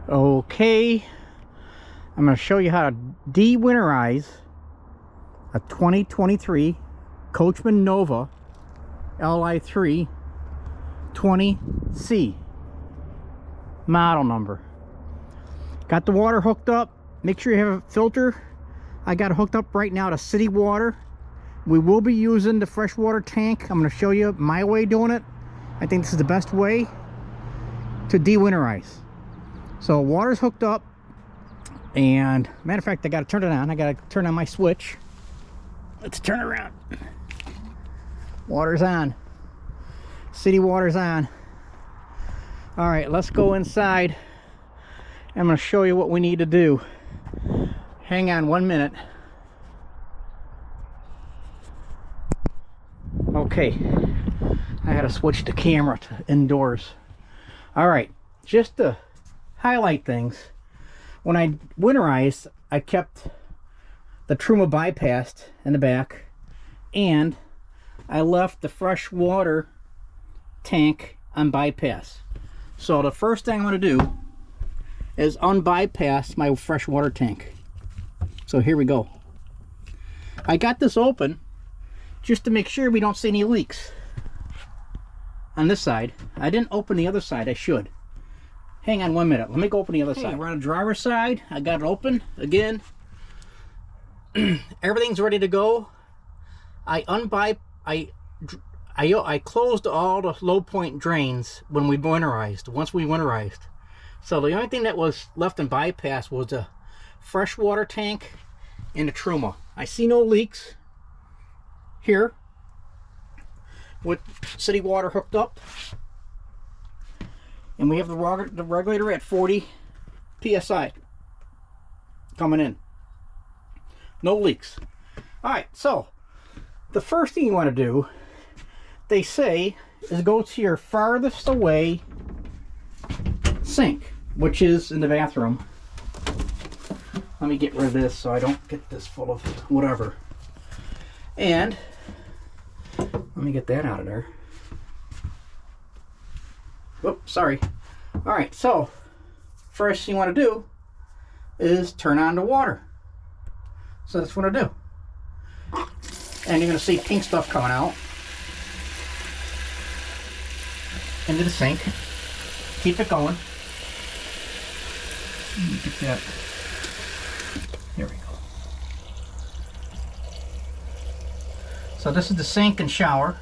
Okay, I'm going to show you how to de-winterize a 2023 Coachmen Nova Li3 20C model number. Got the water hooked up. Make sure you have a filter. I got it hooked up right now to city water. We will be using the freshwater tank. I'm going to show you my way doing it. I think this is the best way to de-winterize. So water's hooked up, and matter of fact, I got to turn it on. I got to turn on my switch. Let's turn it around. Water's on. City water's on. All right, let's go inside. I'm going to show you what we need to do. Hang on 1 minute. Okay, I had to switch the camera to indoors. All right, just to highlight things, when I winterized, I kept the Truma bypassed in the back, and I left the fresh water tank on bypass. So the first thing I'm going to do is unbypass my fresh water tank. So here we go. I got this open just to make sure we don't see any leaks on this side. I didn't open the other side. I should. Hang on 1 minute. Let me go open the other side. We're on the driver's side. I got it open again. Everything's ready to go. I closed all the low point drains when we winterized. Once we winterized, so the only thing that was left in bypass was the freshwater tank and the Truma. I see no leaks here with city water hooked up, and we have the regulator at 40 psi coming in. No leaks. All right, so the first thing you want to do, they say, is go to your farthest away sink, which is in the bathroom. Let me get rid of this so I don't get this full of whatever. And let me get that out of there. Whoops, sorry. All right, so first thing you want to do is turn on the water. So that's what I do. And you're going to see pink stuff coming out into the sink. Keep it going. Get that. There we go. So this is the sink and shower,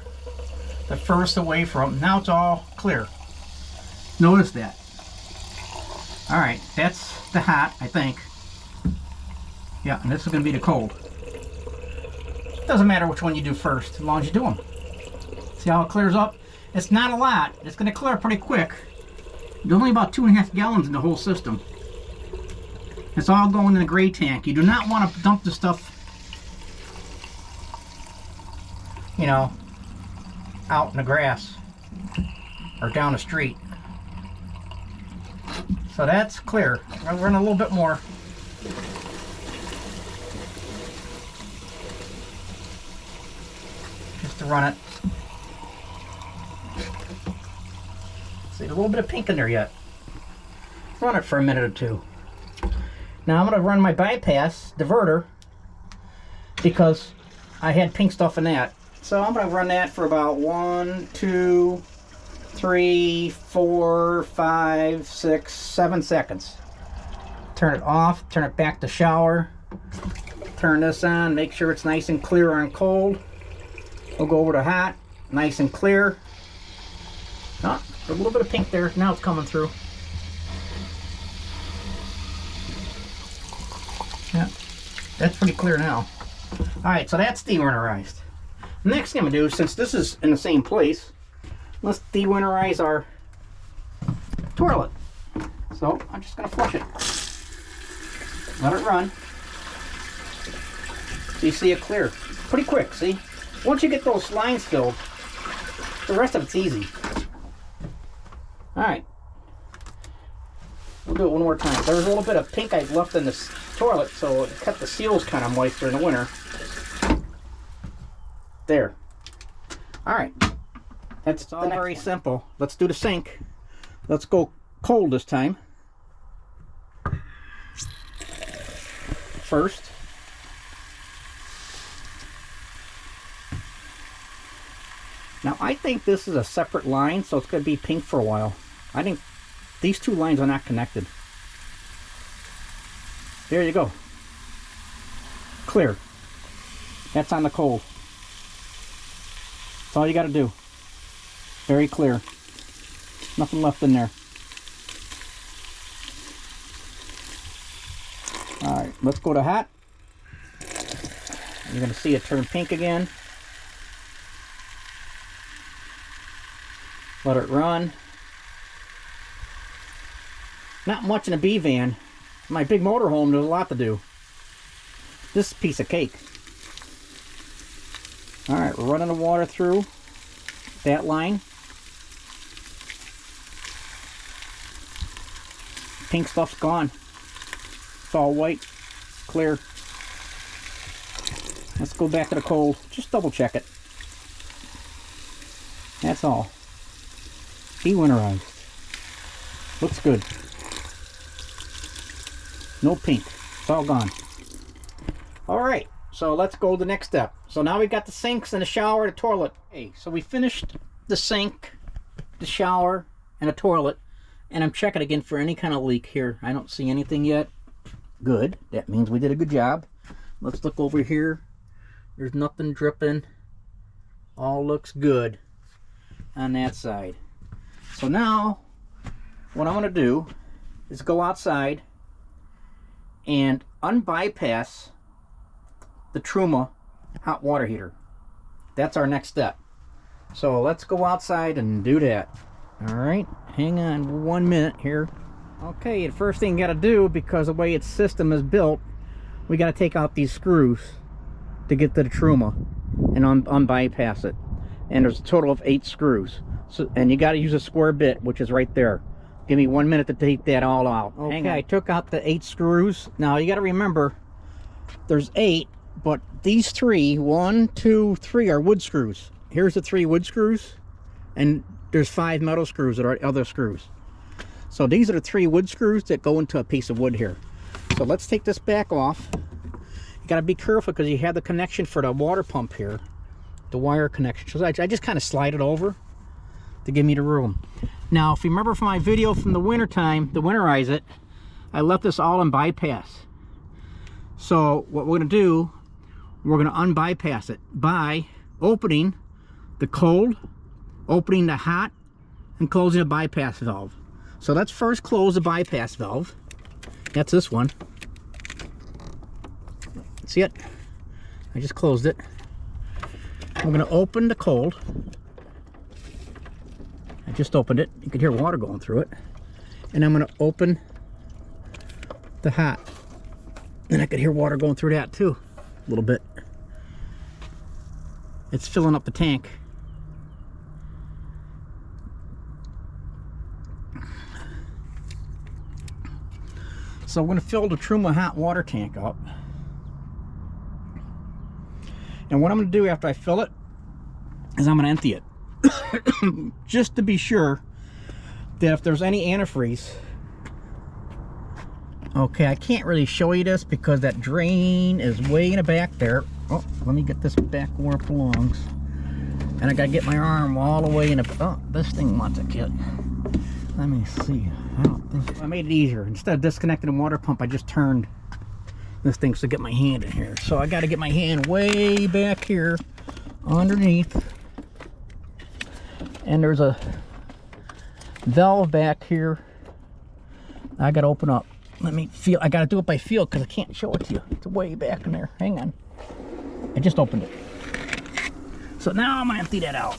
the furthest away from. Now it's all clear. Notice that. All right, that's the hot, I think. Yeah, and this is going to be the cold. Doesn't matter which one you do first, as long as you do them. See how it clears up? It's not a lot. It's going to clear pretty quick. There's only about 2.5 gallons in the whole system. It's all going in the gray tank. You do not want to dump the stuff, you know, out in the grass or down the street. So that's clear. I'm going to run a little bit more. Just to run it. See, there's a little bit of pink in there yet. Run it for a minute or two. Now I'm going to run my bypass diverter because I had pink stuff in that. So I'm going to run that for about 1, 2, 3, 4, 5, 6, 7 seconds. Turn it off, turn it back to shower, turn this on, make sure it's nice and clear on cold. We'll go over to hot, nice and clear. Oh, a little bit of pink there, now it's coming through. Yeah, that's pretty clear now. Alright, so that's de-winterized. Next thing I'm going to do, since this is in the same place, let's de-winterize our toilet. So I'm just going to flush it. Let it run. So you see it clear. Pretty quick, see? Once you get those lines filled, the rest of it's easy. Alright. We'll do it one more time. There's a little bit of pink I left in this toilet, so it kept the seals kind of moist during the winter. There. Alright. That's all very simple. Let's do the sink. Let's go cold this time. first. Now I think this is a separate line, so it's going to be pink for a while. I think these two lines are not connected. There you go. Clear. That's on the cold. That's all you got to do. Very clear. Nothing left in there. Alright, let's go to hot. You're going to see it turn pink again. Let it run. Not much in a bee van. My big motorhome, there's a lot to do. This piece of cake. Alright, we're running the water through that line. Pink stuff's gone. It's all white, clear. Let's go back to the cold. Just double check it. That's all. De-Winterized. Looks good. No pink. It's all gone. Alright, so let's go to the next step. So now we've got the sinks and the shower and the toilet. Hey, so we finished the sink, the shower, and the toilet. And I'm checking again for any kind of leak here. I don't see anything yet. Good. That means we did a good job. Let's look over here. There's nothing dripping. All looks good on that side. So now, what I'm going to do is go outside and unbypass the Truma hot water heater. That's our next step. So let's go outside and do that. Alright, hang on 1 minute here. Okay, the first thing you got to do, because the way its system is built, we got to take out these screws to get to the Truma and unbypass it. And there's a total of 8 screws. So, and you got to use a square bit, which is right there. Give me 1 minute to take that all out. Okay, I took out the 8 screws. Now you got to remember, there's 8, but these 3, 1, 2, 3 are wood screws. Here's the 3 wood screws, and there's 5 metal screws that are other screws. So these are the 3 wood screws that go into a piece of wood here. So let's take this back off. You got to be careful because you have the connection for the water pump here, the wire connection. So I just kind of slide it over to give me the room. Now, if you remember from my video from the winter time, to winterize it, I left this all in bypass. So what we're going to do, we're going to unbypass it by opening the cold, opening the hot, and closing the bypass valve. So let's first close the bypass valve. That's this one. See it? I just closed it. I'm going to open the cold. I just opened it. You can hear water going through it. And I'm going to open the hot. And I could hear water going through that too, a little bit. It's filling up the tank. So I'm going to fill the Truma hot water tank up. And what I'm going to do after I fill it is I'm going to empty it. Just to be sure that if there's any antifreeze. Okay, I can't really show you this because that drain is way in the back there. Oh, let me get this back where it belongs. And I got to get my arm all the way in the... Oh, this thing wants a kid. Let me see. I made it easier. Instead of disconnecting the water pump, I just turned this thing to get my hand in here. So I got to get my hand way back here underneath. And there's a valve back here I got to open up. Let me feel. I got to do it by feel because I can't show it to you. It's way back in there. Hang on. I just opened it. So now I'm going to empty that out.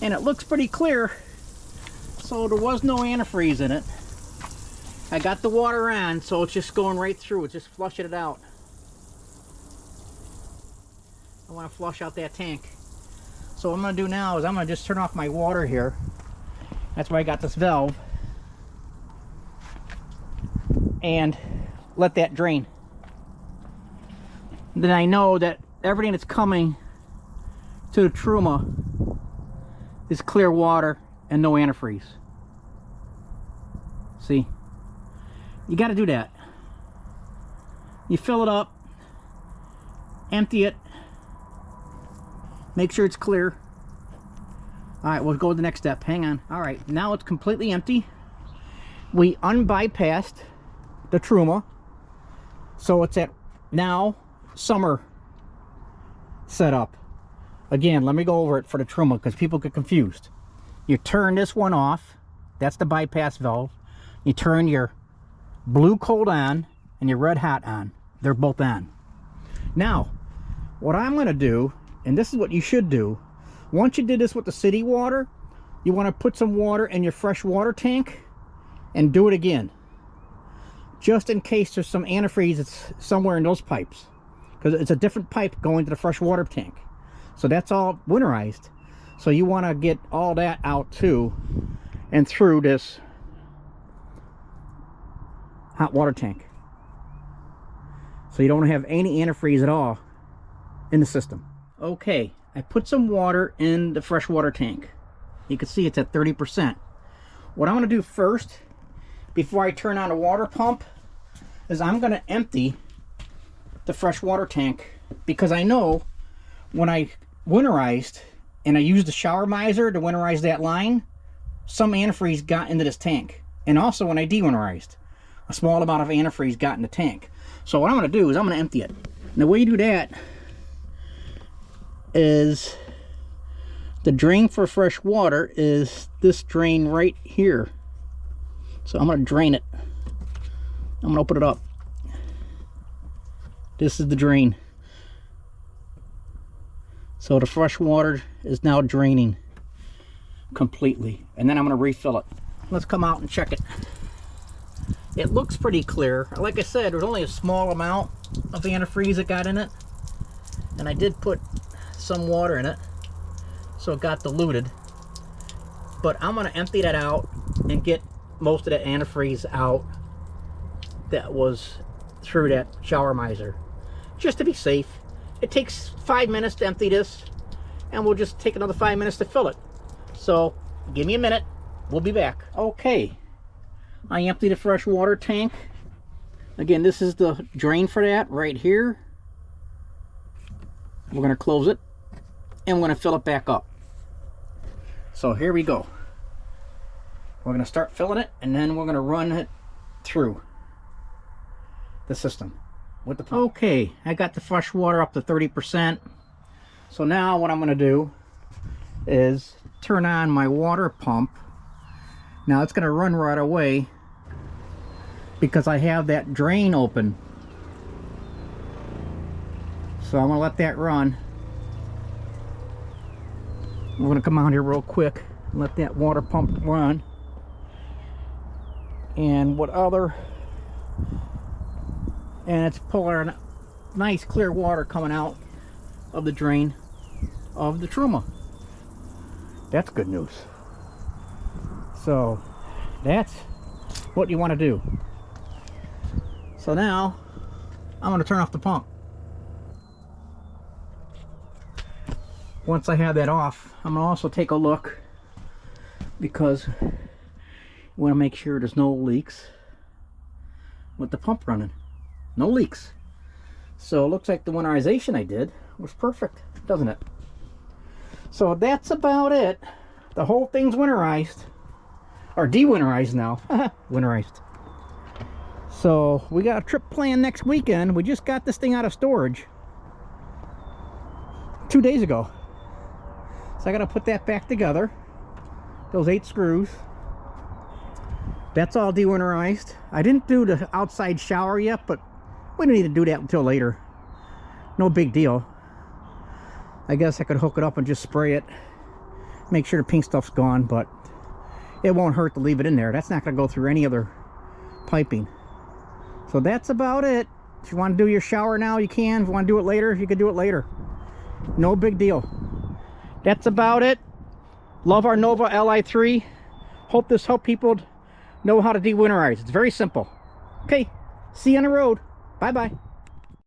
And it looks pretty clear. So there was no antifreeze in it. I got the water on, so it's just going right through. It's just flushing it out. I want to flush out that tank. So what I'm going to do now is I'm going to just turn off my water here. That's why I got this valve. And let that drain. Then I know that everything that's coming to the Truma is clear water and no antifreeze. See? You got to do that. You fill it up, empty it, make sure it's clear. Alright, we'll go to the next step. Hang on. Alright, now it's completely empty. We unbypassed the Truma, so it's at now summer setup. Again, let me go over it for the Truma because people get confused. You turn this one off, that's the bypass valve. You turn your blue cold on and your red hot on. They're both on. Now, what I'm going to do, and this is what you should do, once you did this with the city water, you want to put some water in your fresh water tank and do it again. Just in case there's some antifreeze that's somewhere in those pipes. Because it's a different pipe going to the fresh water tank. So that's all winterized. So you want to get all that out too and through this hot water tank. So you don't have any antifreeze at all in the system. Okay, I put some water in the fresh water tank. You can see it's at 30%. What I'm going to do first, before I turn on the water pump, is I'm going to empty the fresh water tank, because I know when I winterized and I used the shower miser to winterize that line, some antifreeze got into this tank. And also when I de-winterized, a small amount of antifreeze got in the tank. So what I'm going to do is I'm going to empty it. And the way you do that is the drain for fresh water is this drain right here. So I'm going to drain it. I'm going to open it up. This is the drain. So the fresh water is now draining completely. And then I'm going to refill it. Let's come out and check it. It looks pretty clear. Like I said, there's only a small amount of antifreeze that got in it. And I did put some water in it, so it got diluted. But I'm going to empty that out and get most of that antifreeze out that was through that shower miser, just to be safe. It takes 5 minutes to empty this, and we'll just take another 5 minutes to fill it. So give me a minute, we'll be back. Okay, I emptied the fresh water tank. Again, this is the drain for that right here. We're going to close it, and we're going to fill it back up. So here we go. We're going to start filling it, and then we're going to run it through the system with the pump. Okay, I got the fresh water up to 30%. So now what I'm going to do is turn on my water pump. Now it's going to run right away because I have that drain open. So I'm going to let that run. We're going to come out here real quick and let that water pump run. And it's pulling nice clear water coming out of the drain of the Truma. That's good news. So that's what you want to do. So now I'm going to turn off the pump. Once I have that off, I'm going to also take a look, because you want to make sure there's no leaks with the pump running. No leaks. So it looks like the winterization I did was perfect, doesn't it? So that's about it. The whole thing's winterized, or de-winterized now. Winterized. So we got a trip planned next weekend. We just got this thing out of storage 2 days ago. So I got to put that back together. Those 8 screws. That's all de-winterized. I didn't do the outside shower yet, but we don't need to do that until later. No big deal. I guess I could hook it up and just spray it. Make sure the pink stuff's gone, but it won't hurt to leave it in there. That's not going to go through any other piping. So that's about it. If you want to do your shower now, you can. If you want to do it later, you can do it later. No big deal. That's about it. Love our Nova Li3. Hope this helped people know how to de-winterize. It's very simple. Okay, see you on the road. Bye-bye.